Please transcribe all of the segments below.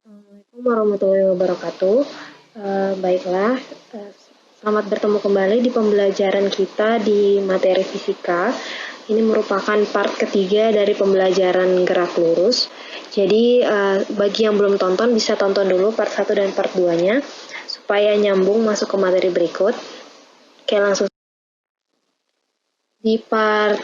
Assalamualaikum warahmatullahi wabarakatuh. Baiklah, selamat bertemu kembali di pembelajaran kita di materi fisika. Ini merupakan part ketiga dari pembelajaran gerak lurus. Jadi, bagi yang belum tonton, bisa tonton dulu part 1 dan part 2-nya, supaya nyambung masuk ke materi berikut. Oke, langsung. Di part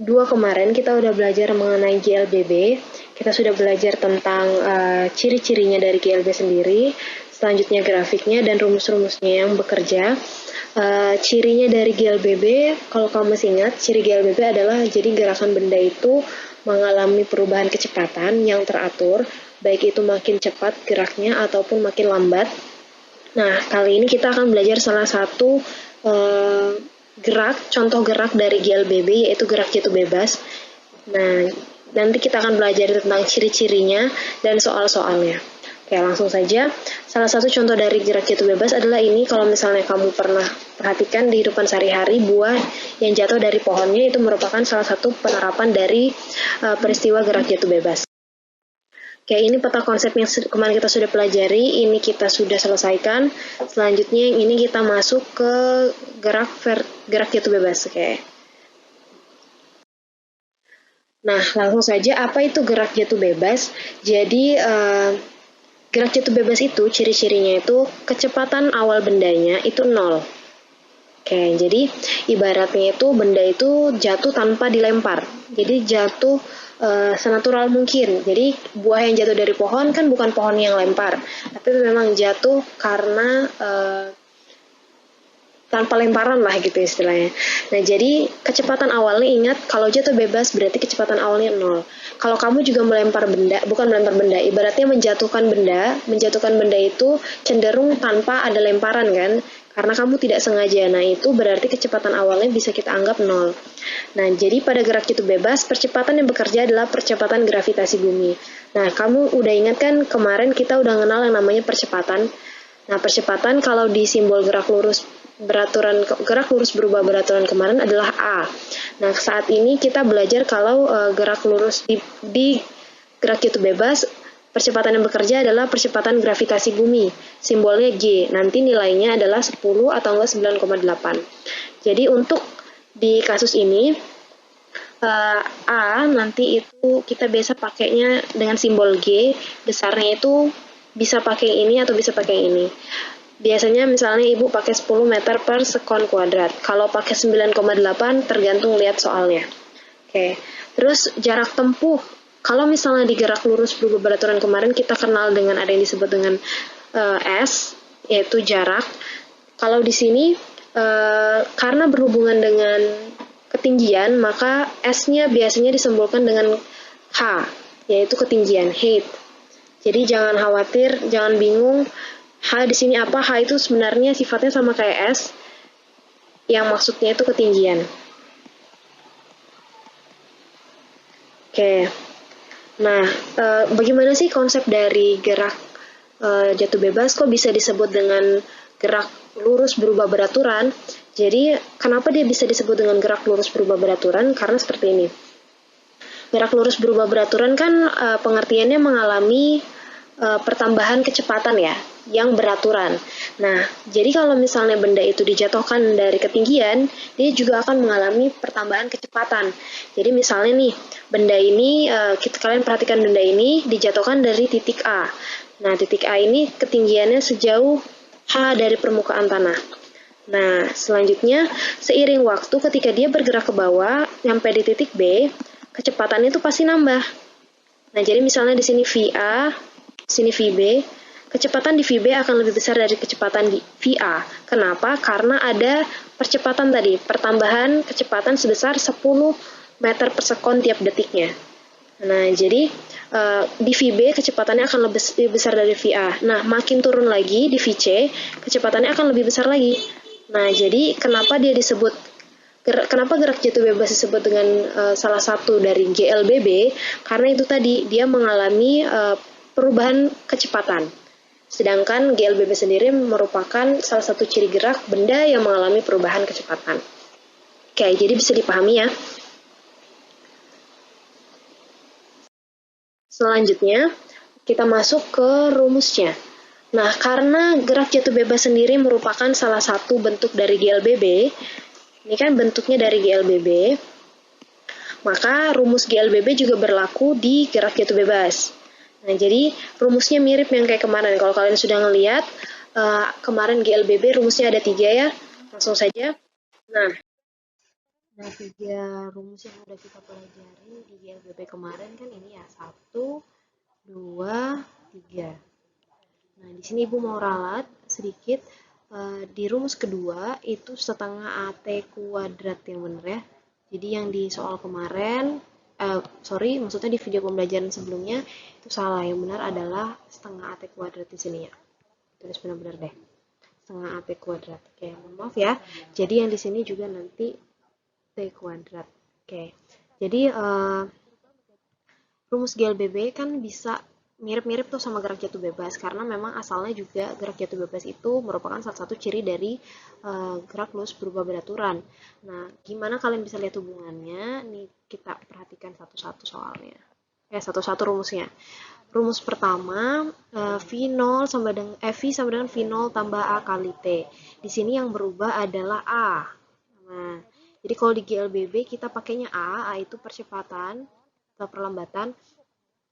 2 kemarin kita udah belajar mengenai GLBB. Kita sudah belajar tentang ciri-cirinya dari GLB sendiri, selanjutnya grafiknya dan rumus-rumusnya yang bekerja. Cirinya dari GLBB, kalau kamu masih ingat, ciri GLBB adalah jadi gerakan benda itu mengalami perubahan kecepatan yang teratur, baik itu makin cepat geraknya ataupun makin lambat. Nah, kali ini kita akan belajar salah satu contoh gerak dari GLBB, yaitu gerak jatuh bebas. Nah, nanti kita akan belajar tentang ciri-cirinya dan soal-soalnya. Oke, langsung saja. Salah satu contoh dari gerak jatuh bebas adalah ini. Kalau misalnya kamu pernah perhatikan di kehidupan sehari-hari, buah yang jatuh dari pohonnya itu merupakan salah satu penerapan dari peristiwa gerak jatuh bebas. Oke, ini peta konsep yang kemarin kita sudah pelajari, ini kita sudah selesaikan. Selanjutnya yang ini kita masuk ke gerak jatuh bebas. Oke. Nah, langsung saja, apa itu gerak jatuh bebas? Jadi, gerak jatuh bebas itu, ciri-cirinya itu, kecepatan awal bendanya itu 0. Oke, jadi ibaratnya itu benda itu jatuh tanpa dilempar. Jadi jatuh senatural mungkin. Jadi buah yang jatuh dari pohon kan bukan pohon yang lempar, tapi memang jatuh karena tanpa lemparan lah gitu istilahnya. Nah, jadi kecepatan awalnya, ingat kalau jatuh bebas berarti kecepatan awalnya 0. Kalau kamu juga melempar benda, bukan melempar benda, ibaratnya menjatuhkan benda itu cenderung tanpa ada lemparan kan, karena kamu tidak sengaja. Nah, itu berarti kecepatan awalnya bisa kita anggap 0. Nah, jadi pada gerak jatuh bebas, percepatan yang bekerja adalah percepatan gravitasi bumi. Nah, kamu udah ingat kan kemarin kita udah kenal yang namanya percepatan. Nah, percepatan kalau di simbol gerak lurus berubah beraturan kemarin adalah A. Nah, saat ini kita belajar kalau gerak lurus di gerak jatuh bebas, percepatan yang bekerja adalah percepatan gravitasi bumi. Simbolnya G. Nanti nilainya adalah 10 atau enggak 9,8. Jadi untuk di kasus ini A nanti itu kita biasa pakainya dengan simbol G, besarnya itu bisa pakai ini atau bisa pakai ini. Biasanya misalnya ibu pakai 10 meter per sekon kuadrat. Kalau pakai 9,8 tergantung lihat soalnya. Oke. Terus jarak tempuh. Kalau misalnya di gerak lurus berubah beraturan kemarin kita kenal dengan ada yang disebut dengan S, yaitu jarak. Kalau di sini karena berhubungan dengan ketinggian, maka S-nya biasanya disimbolkan dengan H, yaitu ketinggian, height. Jadi jangan khawatir, jangan bingung. H di sini apa? H itu sebenarnya sifatnya sama kayak S, yang maksudnya itu ketinggian. Oke. Nah, bagaimana sih konsep dari gerak jatuh bebas? Kok bisa disebut dengan gerak lurus berubah beraturan? Jadi, kenapa dia bisa disebut dengan gerak lurus berubah beraturan? Karena seperti ini. Gerak lurus berubah beraturan kan pengertiannya mengalami pertambahan kecepatan ya, yang beraturan. Nah, jadi kalau misalnya benda itu dijatuhkan dari ketinggian, dia juga akan mengalami pertambahan kecepatan. Jadi misalnya nih, benda ini, kalian perhatikan benda ini dijatuhkan dari titik A. Nah, titik A ini ketinggiannya sejauh H dari permukaan tanah. Nah, selanjutnya, seiring waktu ketika dia bergerak ke bawah, sampai di titik B, kecepatannya itu pasti nambah. Nah, jadi misalnya di sini VA, sini VB, kecepatan di VB akan lebih besar dari kecepatan di VA. Kenapa? Karena ada percepatan tadi, pertambahan kecepatan sebesar 10 meter per sekon tiap detiknya. Nah, jadi di VB kecepatannya akan lebih besar dari VA. Nah, makin turun lagi di VC, kecepatannya akan lebih besar lagi. Nah, jadi kenapa gerak jatuh bebas disebut dengan salah satu dari GLBB? Karena itu tadi, dia mengalami perubahan kecepatan. Sedangkan GLBB sendiri merupakan salah satu ciri gerak benda yang mengalami perubahan kecepatan. Oke, jadi bisa dipahami ya. Selanjutnya, kita masuk ke rumusnya. Nah, karena gerak jatuh bebas sendiri merupakan salah satu bentuk dari GLBB, ini kan bentuknya dari GLBB, maka rumus GLBB juga berlaku di gerak jatuh bebas. Nah, jadi rumusnya mirip yang kayak kemarin. Kalau kalian sudah ngelihat, kemarin GLBB rumusnya ada 3 ya. Langsung saja. Nah, 3 rumus yang udah kita pelajari di GLBB kemarin kan ini ya, 1, 2, 3. Nah, di sini Ibu mau ralat sedikit. Di rumus kedua itu setengah AT kuadrat yang benar ya. Jadi yang di soal kemarin, maksudnya di video pembelajaran sebelumnya itu salah. Yang benar adalah setengah AT kuadrat di sini ya. Tulis benar-benar deh. Setengah AT kuadrat. Oke, mohon maaf ya. Jadi yang di sini juga nanti T kuadrat. Oke. Jadi rumus GLBB kan bisa mirip-mirip tuh sama gerak jatuh bebas karena memang asalnya juga gerak jatuh bebas itu merupakan salah satu ciri dari gerak lurus berubah beraturan. Nah, gimana kalian bisa lihat hubungannya? Nih kita perhatikan satu-satu soalnya. Satu-satu rumusnya. Rumus pertama, V0 sama dengan V sama dengan V0 tambah A kali T. Di sini yang berubah adalah A. Nah, jadi kalau di GLBB kita pakainya A itu percepatan atau perlambatan.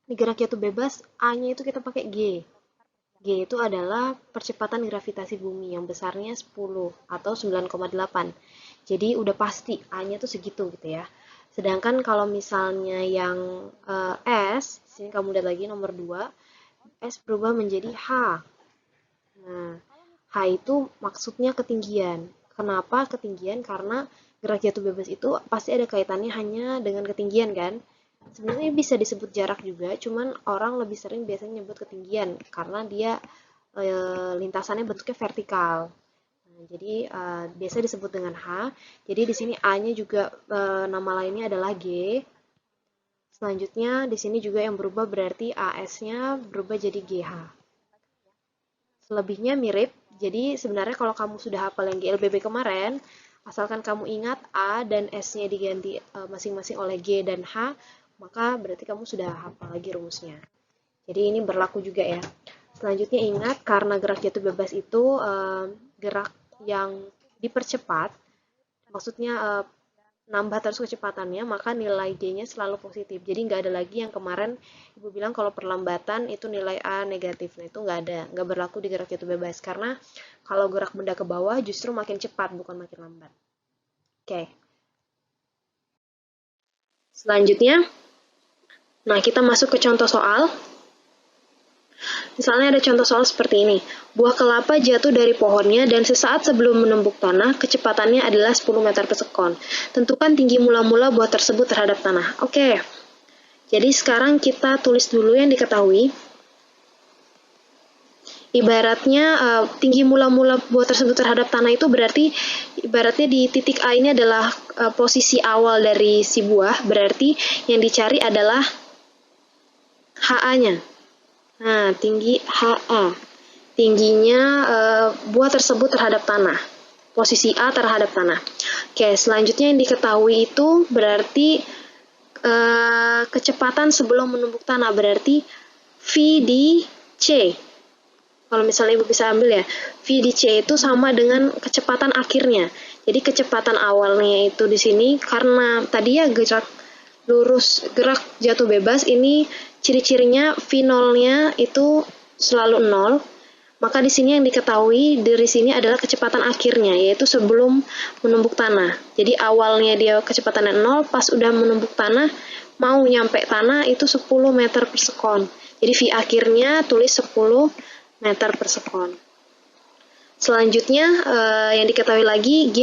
Di gerak jatuh bebas, A-nya itu kita pakai G. G itu adalah percepatan gravitasi bumi yang besarnya 10 atau 9,8. Jadi udah pasti A-nya itu segitu gitu ya. Sedangkan kalau misalnya yang S, sini kamu lihat lagi nomor 2, S berubah menjadi H. Nah, H itu maksudnya ketinggian. Kenapa ketinggian? Karena gerak jatuh bebas itu pasti ada kaitannya hanya dengan ketinggian kan? Sebenarnya bisa disebut jarak juga, cuman orang lebih sering biasanya nyebut ketinggian karena dia lintasannya bentuknya vertikal. Nah, jadi biasa disebut dengan H. Jadi di sini A-nya juga nama lainnya adalah G. Selanjutnya di sini juga yang berubah berarti AS-nya berubah jadi GH. Selebihnya mirip. Jadi sebenarnya kalau kamu sudah hafal yang GLBB kemarin, asalkan kamu ingat A dan S-nya diganti masing-masing oleh G dan H, maka berarti kamu sudah hafal lagi rumusnya. Jadi ini berlaku juga ya. Selanjutnya ingat, karena gerak jatuh bebas itu gerak yang dipercepat, maksudnya nambah terus kecepatannya, maka nilai G-nya selalu positif. Jadi nggak ada lagi yang kemarin Ibu bilang kalau perlambatan itu nilai A negatif. Nah itu nggak ada, nggak berlaku di gerak jatuh bebas. Karena kalau gerak benda ke bawah justru makin cepat, bukan makin lambat. Oke. Selanjutnya, nah, kita masuk ke contoh soal. Misalnya ada contoh soal seperti ini. Buah kelapa jatuh dari pohonnya dan sesaat sebelum menembuk tanah, kecepatannya adalah 10 meter per sekon. Tentukan tinggi mula-mula buah tersebut terhadap tanah. Oke. Jadi sekarang kita tulis dulu yang diketahui. Ibaratnya tinggi mula-mula buah tersebut terhadap tanah itu berarti ibaratnya di titik A ini adalah posisi awal dari si buah, berarti yang dicari adalah HA-nya. Nah, tinggi HA. Tingginya buah tersebut terhadap tanah. Posisi A terhadap tanah. Oke, selanjutnya yang diketahui itu berarti kecepatan sebelum menembuk tanah. Berarti V di C. Kalau misalnya Ibu bisa ambil ya, V di C itu sama dengan kecepatan akhirnya. Jadi kecepatan awalnya itu di sini karena tadi ya gerak lurus, gerak jatuh bebas ini ciri-cirinya V0-nya itu selalu 0. Maka di sini yang diketahui dari sini adalah kecepatan akhirnya, yaitu sebelum menembuk tanah. Jadi awalnya dia kecepatannya 0, pas udah menembuk tanah, mau nyampe tanah itu 10 meter per sekon. Jadi V akhirnya tulis 10 meter per sekon. Selanjutnya yang diketahui lagi G.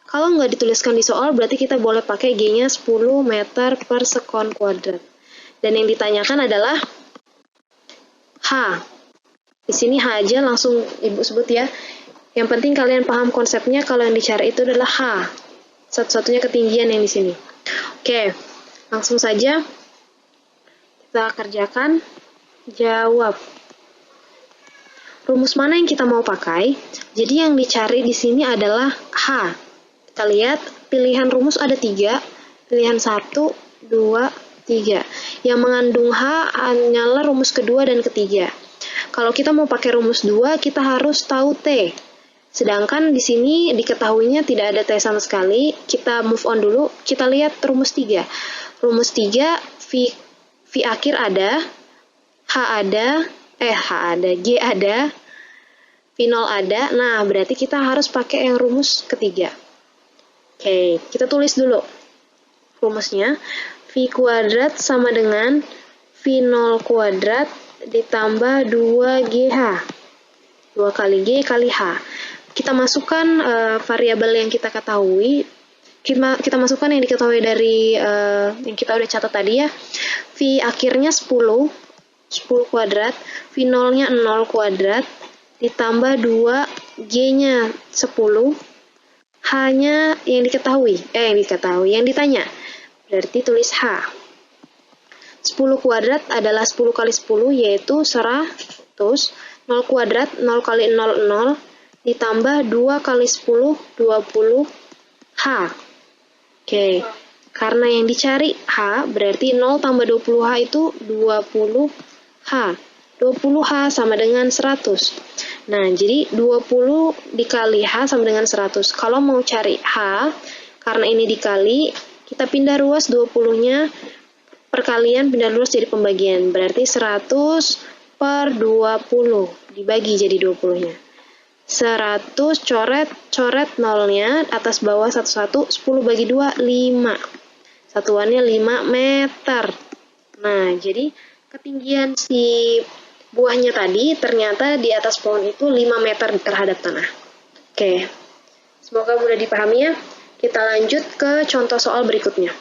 Kalau nggak dituliskan di soal, berarti kita boleh pakai G-nya 10 meter per sekon kuadrat. Dan yang ditanyakan adalah H. Di sini H aja langsung Ibu sebut ya. Yang penting kalian paham konsepnya, kalau yang dicari itu adalah H. Satu-satunya ketinggian yang di sini. Oke, langsung saja kita kerjakan. Jawab. Rumus mana yang kita mau pakai? Jadi yang dicari di sini adalah H. Kita lihat pilihan rumus ada 3. Pilihan 1, 2, 3. Yang mengandung H hanyalah rumus kedua dan ketiga. Kalau kita mau pakai rumus 2, kita harus tahu T. Sedangkan di sini diketahuinya tidak ada T sama sekali. Kita move on dulu, kita lihat rumus 3. Rumus 3, V akhir ada, G ada, V0 ada. Nah, berarti kita harus pakai yang rumus ketiga. Oke, kita tulis dulu rumusnya. V kuadrat sama dengan V0 kuadrat ditambah 2GH. 2 kali G kali H. Kita masukkan variabel yang kita ketahui. Kita masukkan yang diketahui dari yang kita udah catat tadi ya. V akhirnya 10 kuadrat, V0-nya 0 kuadrat, ditambah 2, G-nya 10, H-nya yang ditanya. Berarti tulis H. 10 kuadrat adalah 10 kali 10, yaitu 100. 0 kuadrat, 0 kali 0, 0, ditambah 2 kali 10, 20, H. Oke, karena yang dicari H, berarti 0 tambah 20H itu 20H. 20H sama dengan 100. Nah, jadi 20 dikali H sama dengan 100. Kalau mau cari H, karena ini dikali, kita pindah ruas 20-nya, perkalian pindah ruas jadi pembagian. Berarti 100 per 20, dibagi jadi 20-nya. 100 coret 0-nya, atas bawah 11, 10 bagi 2, 5. Satuannya 5 meter. Nah, jadi ketinggian si buahnya tadi ternyata di atas pohon itu 5 meter terhadap tanah. Oke, semoga mudah dipahami ya. Kita lanjut ke contoh soal berikutnya.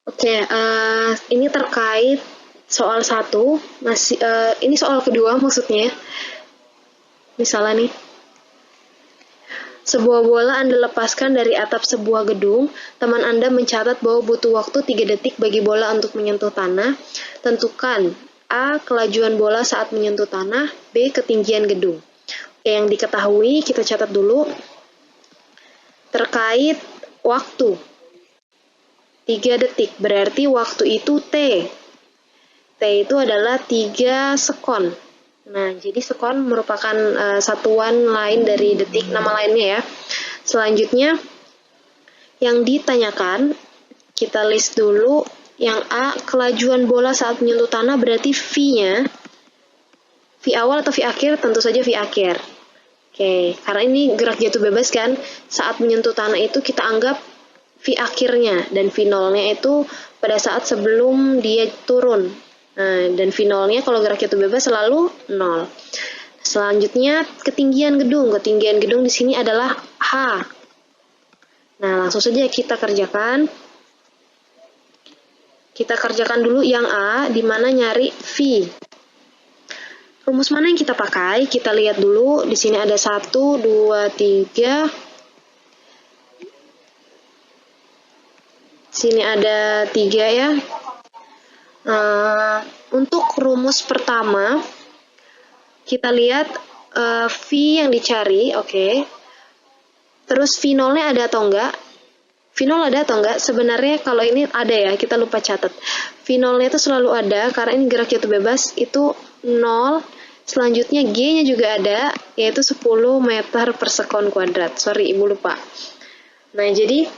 Oke, ini terkait soal 1, ini soal kedua maksudnya. Misalnya nih, sebuah bola Anda lepaskan dari atap sebuah gedung, teman Anda mencatat bahwa butuh waktu 3 detik bagi bola untuk menyentuh tanah. Tentukan A. Kelajuan bola saat menyentuh tanah, B. Ketinggian gedung. Oke, yang diketahui kita catat dulu. Terkait waktu 3 detik, berarti waktu itu T. T itu adalah 3 sekon. Nah, jadi sekon merupakan satuan lain dari detik, nama lainnya ya. Selanjutnya, yang ditanyakan, kita list dulu. Yang A, kelajuan bola saat menyentuh tanah, berarti V-nya. V awal atau V akhir? Tentu saja V akhir. Oke, karena ini gerak jatuh bebas kan, saat menyentuh tanah itu kita anggap V akhirnya, dan V0-nya itu pada saat sebelum dia turun. Nah, dan V0-nya kalau gerak jatuh bebas selalu 0. Selanjutnya, ketinggian gedung. Ketinggian gedung di sini adalah H. Nah, langsung saja kita kerjakan. Kita kerjakan dulu yang A, di mana nyari V. Rumus mana yang kita pakai? Kita lihat dulu. Di sini ada 1, 2, 3. Sini ada 3 ya. Untuk rumus pertama, kita lihat V yang dicari, oke. Terus V0-nya ada atau enggak? V0 ada atau enggak? Sebenarnya kalau ini ada ya, kita lupa catat. V0-nya itu selalu ada, karena ini gerak jatuh bebas, itu 0. Selanjutnya G-nya juga ada, yaitu 10 meter per sekon kuadrat. Sorry, Ibu lupa. Nah, jadi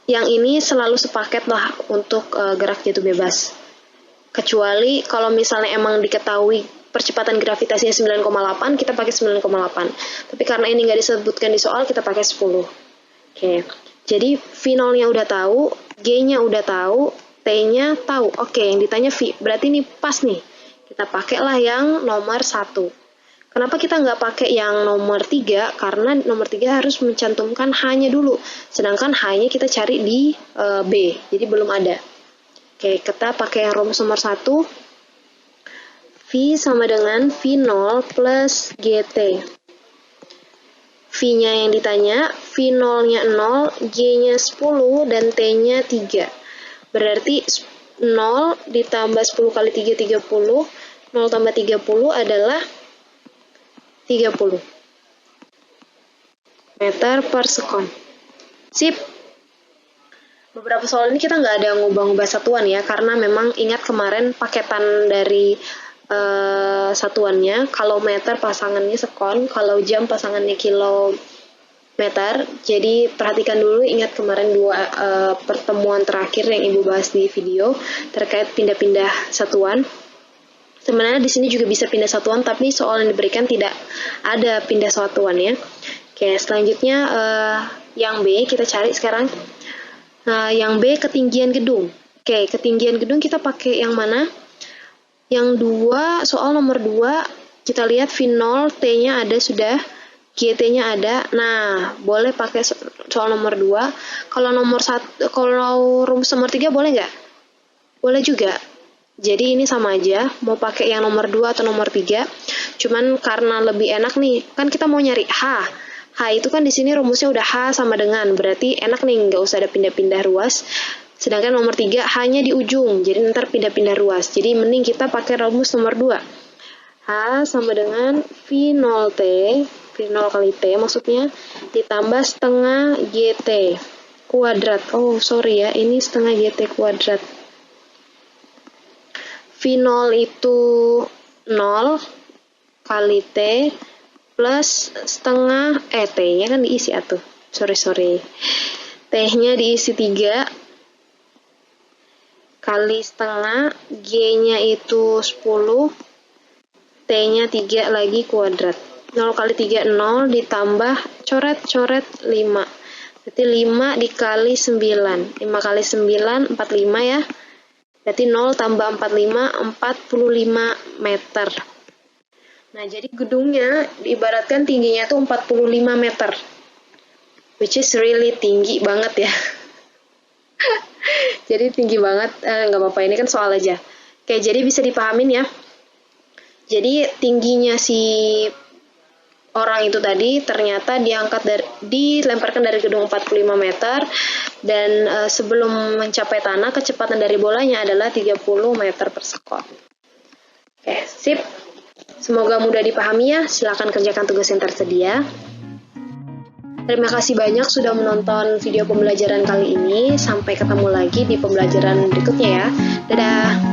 yang ini selalu sepaket lah untuk gerak jatuh bebas. Kecuali kalau misalnya emang diketahui percepatan gravitasinya 9,8, kita pakai 9,8. Tapi karena ini nggak disebutkan di soal, kita pakai 10. Oke, jadi V0-nya udah tahu, G-nya udah tahu, T-nya tahu. Oke, yang ditanya V, berarti ini pas nih. Kita pakailah yang nomor 1. Kenapa kita nggak pakai yang nomor 3? Karena nomor 3 harus mencantumkan H-nya dulu. Sedangkan H-nya kita cari di B, jadi belum ada. Oke, kita pakai yang rumus nomor 1. V sama dengan V0 plus GT. V-nya yang ditanya, V0-nya 0, G-nya 10, dan T-nya 3. Berarti 0 ditambah 10 kali 3, 30. 0 tambah 30 adalah 30 meter per sekon. Sip. beberapa soal ini kita nggak ada ngubah-ngubah satuan ya, karena memang ingat kemarin paketan dari satuannya, kalau meter pasangannya sekon, kalau jam pasangannya kilometer. Jadi perhatikan dulu, ingat kemarin dua pertemuan terakhir yang Ibu bahas di video terkait pindah-pindah satuan. Sebenarnya di sini juga bisa pindah satuan, tapi soal yang diberikan tidak ada pindah satuan ya. Oke, selanjutnya yang B kita cari sekarang. Nah, yang B ketinggian gedung. Oke, ketinggian gedung kita pakai yang mana? Yang 2, soal nomor 2, kita lihat V0, T-nya ada sudah, GT-nya ada. Nah, boleh pakai soal nomor 2. Kalau nomor 1, kalau rumus nomor 3 boleh nggak? Boleh juga. Jadi ini sama aja, mau pakai yang nomor 2 atau nomor 3. Cuman karena lebih enak nih, kan kita mau nyari H. H itu kan di sini rumusnya udah H sama dengan, berarti enak nih, nggak usah ada pindah-pindah ruas. Sedangkan nomor 3 hanya di ujung, jadi ntar pindah-pindah ruas. Jadi mending kita pakai rumus nomor 2. H sama dengan V0T, V0 kali T maksudnya, ditambah setengah GT kuadrat. Oh, sorry ya, ini setengah GT kuadrat. V0 itu 0 kali T plus setengah, T-nya kan diisi atuh. Sorry. T-nya diisi 3 kali setengah, G-nya itu 10, T-nya 3 lagi kuadrat. 0 kali 3, 0, ditambah coret-coret 5. Berarti 5 dikali 9. 5 kali 9, 45 ya. Berarti 0 tambah 45, 45 meter. Nah, jadi gedungnya diibaratkan tingginya tuh 45 meter. Which is really tinggi banget ya. Jadi tinggi banget, nggak apa-apa, ini kan soal aja. Oke, jadi bisa dipahamin ya. Jadi tingginya si orang itu tadi ternyata dilemparkan dari gedung 45 meter, dan sebelum mencapai tanah kecepatan dari bolanya adalah 30 meter per sekon. Oke, sip. Semoga mudah dipahami ya. Silakan kerjakan tugas yang tersedia. Terima kasih banyak sudah menonton video pembelajaran kali ini. Sampai ketemu lagi di pembelajaran berikutnya ya. Dadah!